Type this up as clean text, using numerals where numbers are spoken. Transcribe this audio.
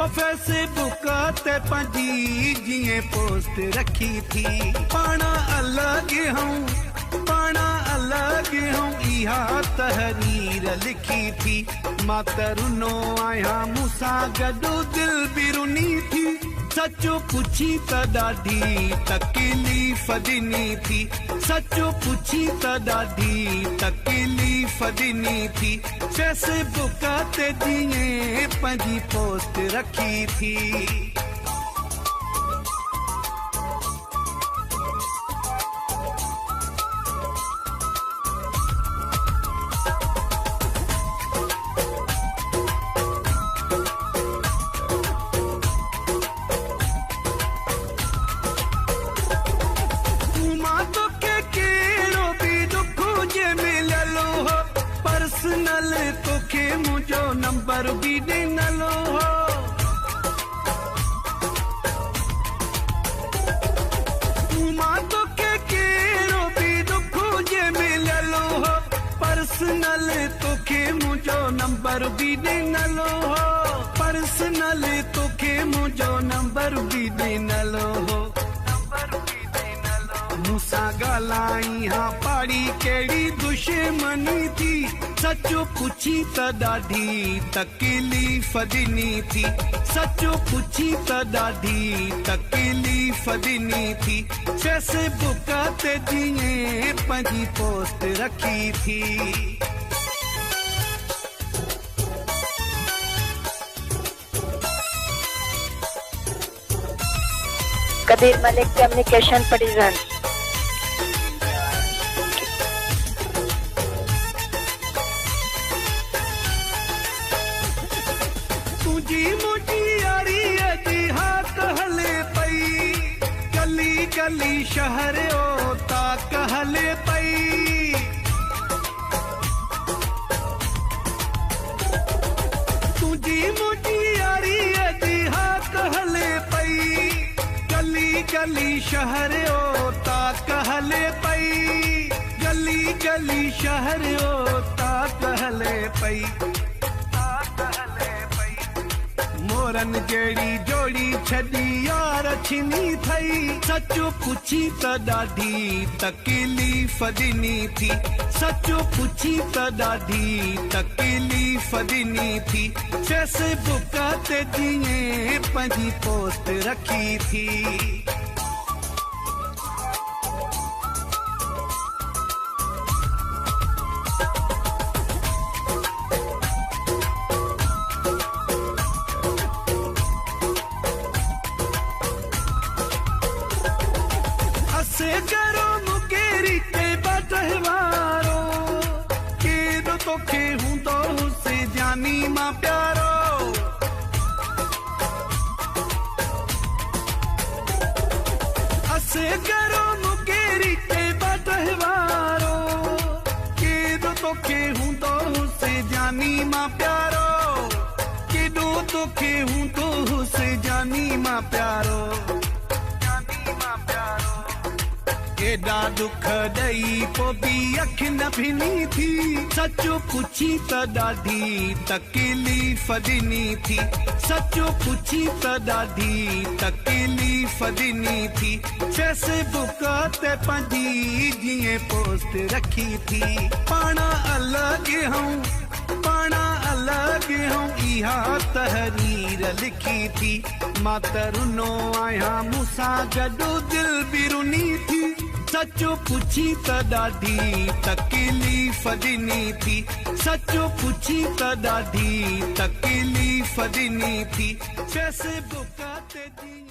Facebook ते पंहिंजी जीअं पोस्ट रखी थी पाणा अलॻि हूं इहा तहरीर लिखी थी मां तरुनो आहियां मूंसां गॾु दिल बि रुनी थी सचो पुछी त ॾाढी तकलीफ़ ॾिनी थी सचो पुछी त ॾाढी तकलीफ़ ॾिनी थी फेसबुक ते जीअं पंहिंजी पोस्ट रखी थी पर्सनल तोखे मुंहिंजो नंबर बि ॾिनलो हो मां तोखे कहिड़ो बि दुख हुजे मिललो हो पर्सनल तोखे मुंहिंजो नंबर बि ॾिनलो हो पर्सनल तोखे मुंहिंजो नंबर बि ॾिनलो हो मूंसां ॻाल्हाई हा पाड़ी कहिड़ी दुश्मनी थी सचो पुछी त ॾाढी तकलीफ़ ॾिनी थी सचो पुछी त ॾाढी तकलीफ़ ॾिनी थी फेसबुक ते जीअं पंहिंजी पोस्ट रखी थी कदीर मलिक कम्युनिकेशन प्रेजेंट तुझी मुझी यारी जी हाथ हले पई गली गली शहर ओ ताक हले पई तुझी मुझी यारी जी हाथ हले पई गली गली शहर ओ ताक हले पई गली गली शहर ओ ताक हले पई मोरन जहिड़ी जोड़ी छॾी यार छिनी थई सचो पुछी त ॾाढी तकलीफ़ ॾिनी थी सचो पुछी त ॾाढी तकलीफ़ ॾिनी थी फेसबुक ते जीअं पंहिंजी पोस्ट रखी थी करो मुकेरी ते बटवारो केॾो तोखे हूंदो हुसे जानी मां प्यारो असे करो मुकेरी ते बटवारो केॾो तोखे हूंदो हुसे जानी मां प्यारो केॾो तोखे हूंदो हुसे जानी मां प्यारो एॾा दुख ॾेई पोइ बि अखि न भिनी थी सचो पुछी त ॾाढी तकलीफ़ ॾिनी थी सचो पुछी त ॾाढी तकलीफ़ ॾिनी थी फेसबुक ते पंहिंजी जीअं पोस्ट रखी थी पाणा अलॻि हूं इहा तहरीर लिखी थी मां तरुनो आहियां मूंसां गॾु दिल बि रुनी थी सचो पुछी त ॾाढी तकलीफ़ ॾिनी थी सचो पुछी त ॾाढी तकलीफ़ ॾिनी थी फेसबुक ते